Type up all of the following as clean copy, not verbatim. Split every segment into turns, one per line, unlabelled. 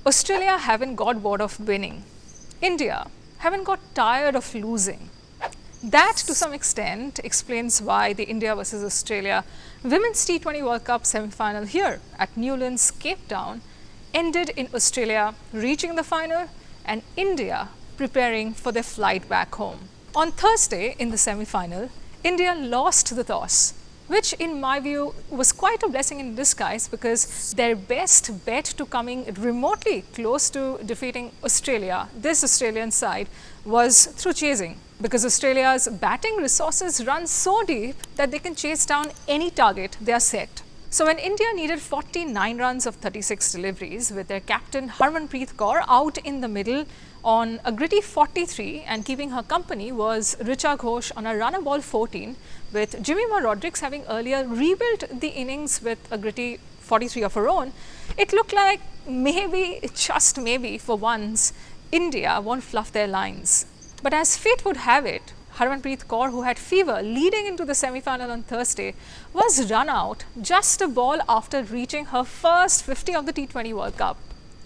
Australia haven't got bored of winning. India haven't got tired of losing. That, to some extent, explains why the India versus Australia Women's T20 World Cup semi-final here at Newlands, Cape Town, ended in Australia reaching the final and India preparing for their flight back home. On Thursday in the semi-final, India lost the toss, which in my view was quite a blessing in disguise because their best bet to coming remotely close to defeating Australia, this Australian side, was through chasing. Because Australia's batting resources run so deep that they can chase down any target they are set. So when India needed 49 runs of 36 deliveries with their captain Harmanpreet Kaur out in the middle on a gritty 43 and keeping her company was Richa Ghosh on a runner ball 14 with Jemima Rodrigues having earlier rebuilt the innings with a gritty 43 of her own, it looked like maybe, just maybe for once, India won't fluff their lines. But as fate would have it, Harmanpreet Kaur, who had fever leading into the semi-final on Thursday, was run out just a ball after reaching her first 50 of the T20 World Cup.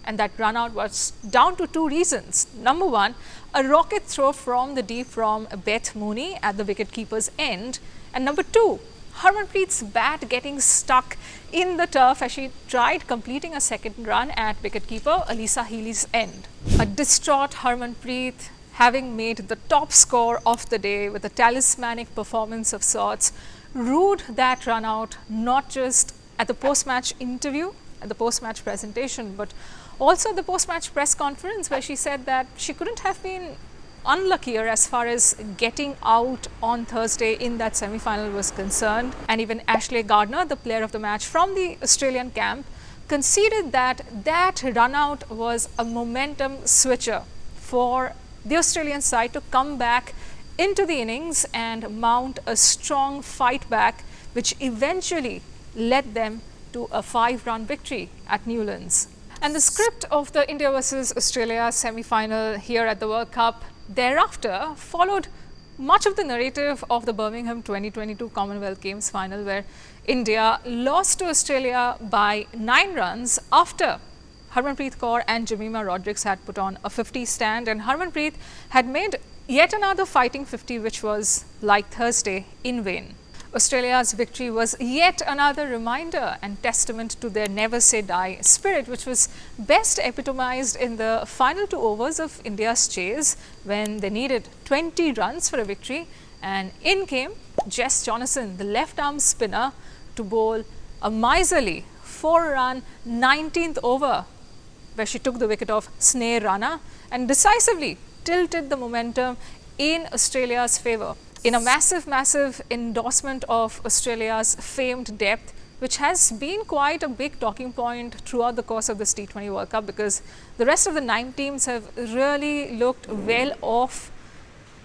And that run out was down to two reasons. Number one, a rocket throw from the deep from Beth Mooney at the wicketkeeper's end. And number two, Harmanpreet's bat getting stuck in the turf as she tried completing a second run at wicketkeeper Alyssa Healy's end. A distraught Harmanpreet, having made the top score of the day with a talismanic performance of sorts, ruled that run out not just at the post-match interview, at the post-match presentation, but also at the post-match press conference where she said that she couldn't have been unluckier as far as getting out on Thursday in that semi-final was concerned. And even Ashley Gardner, the player of the match from the Australian camp, conceded that that run out was a momentum switcher for the Australian side to come back into the innings and mount a strong fight back, which eventually led them to a 5-run victory at Newlands. And the script of the India versus Australia semi-final here at the World Cup thereafter followed much of the narrative of the Birmingham 2022 Commonwealth Games final, where India lost to Australia by 9 runs after Harmanpreet Kaur and Jemima Rodrigues had put on a 50 stand, and Harmanpreet had made yet another fighting 50, which was, like Thursday, in vain. Australia's victory was yet another reminder and testament to their never-say-die spirit, which was best epitomized in the final 2 overs of India's chase when they needed 20 runs for a victory, and in came Jess Jonassen, the left-arm spinner, to bowl a miserly 4-run 19th over, where she took the wicket of Sneh Rana and decisively tilted the momentum in Australia's favour. In a massive endorsement of Australia's famed depth, which has been quite a big talking point throughout the course of this T20 World Cup, because the rest of the 9 teams have really looked well off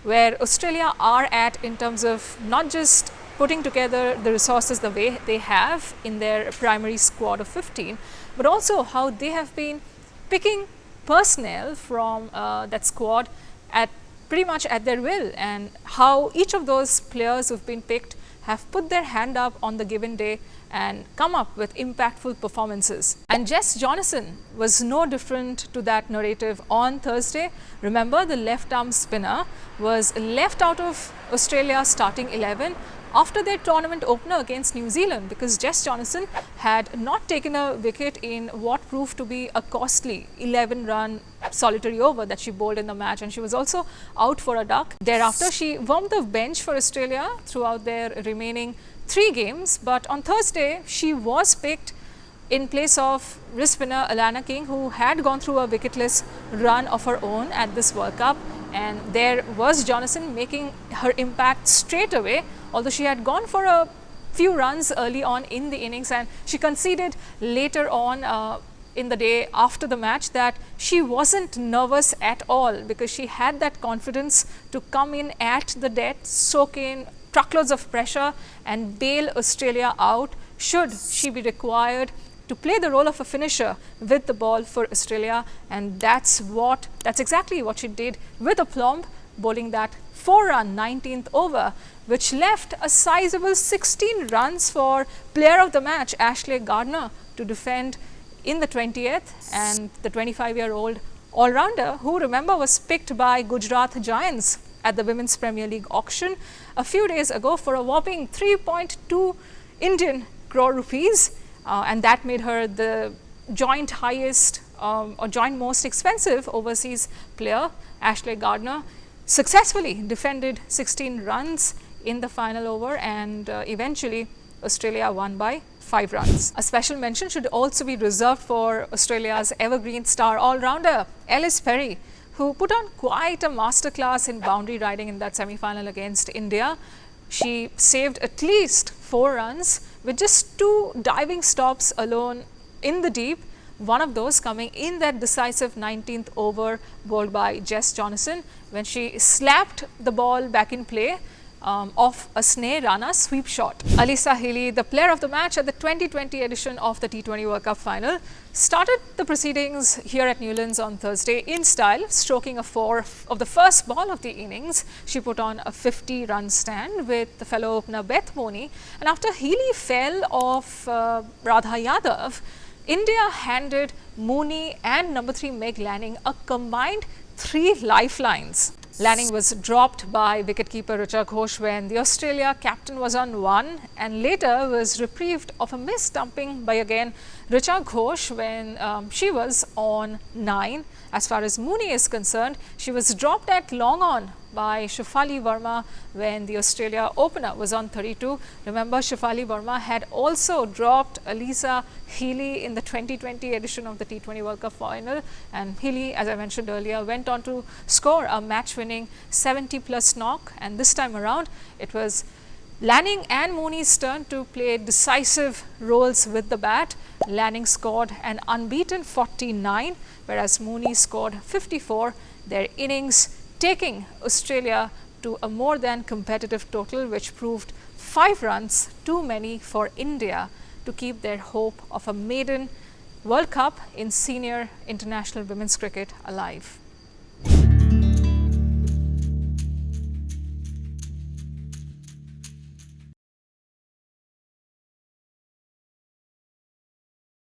where Australia are at in terms of not just putting together the resources the way they have in their primary squad of 15, but also how they have been picking personnel from that squad at pretty much at their will, and how each of those players who've been picked have put their hand up on the given day and come up with impactful performances. And Jess Jonassen was no different to that narrative on Thursday. Remember, the left-arm spinner was left out of Australia's starting 11 after their tournament opener against New Zealand, because Jess Jonassen had not taken a wicket in what proved to be a costly 11-run solitary over that she bowled in the match, and she was also out for a duck. Thereafter, she warmed the bench for Australia throughout their remaining 3 games, but on Thursday she was picked in place of wrist spinner Alana King, who had gone through a wicketless run of her own at this World Cup, and there was Jonassen making her impact straight away, although she had gone for a few runs early on in the innings, and she conceded later on in the day after the match that she wasn't nervous at all because she had that confidence to come in at the death, soak in truckloads of pressure and bail Australia out should she be required to play the role of a finisher with the ball for Australia. And that's exactly what she did with aplomb, bowling that 4-run 19th over, which left a sizable 16 runs for player of the match Ashley Gardner to defend in the 20th, and the 25-year-old all-rounder, who remember was picked by Gujarat Giants at the Women's Premier League auction a few days ago for a whopping 3.2 Indian crore rupees, and that made her the joint highest or joint most expensive overseas player. Ashley Gardner successfully defended 16 runs in the final over, and eventually Australia won by 5 runs. A special mention should also be reserved for Australia's evergreen star all-rounder Ellis Perry, who put on quite a masterclass in boundary riding in that semi-final against India. She saved at least 4 runs with just 2 diving stops alone in the deep, one of those coming in that decisive 19th over bowled by Jess Jonassen, when she slapped the ball back in play off a Sneh Rana sweep shot. Alyssa Healy, the player of the match at the 2020 edition of the T20 World Cup final, started the proceedings here at Newlands on Thursday in style, stroking a 4 of the first ball of the innings. She put on a 50-run stand with the fellow opener Beth Moni, and after Healy fell off Radha Yadav, India handed Mooney and number 3 Meg Lanning a combined 3 lifelines. Lanning was dropped by wicketkeeper Richa Ghosh when the Australia captain was on 1, and later was reprieved of a missed stumping by again Richa Ghosh when she was on 9. As far as Mooney is concerned, she was dropped at long on by Shefali Verma when the Australia opener was on 32. Remember, Shefali Verma had also dropped Alyssa Healy in the 2020 edition of the T20 World Cup final, and Healy, as I mentioned earlier, went on to score a match-winning 70-plus knock, and this time around it was Lanning and Mooney's turn to play decisive roles with the bat. Lanning scored an unbeaten 49, whereas Mooney scored 54, their innings taking Australia to a more than competitive total, which proved 5 runs too many for India to keep their hope of a maiden World Cup in senior international women's cricket alive.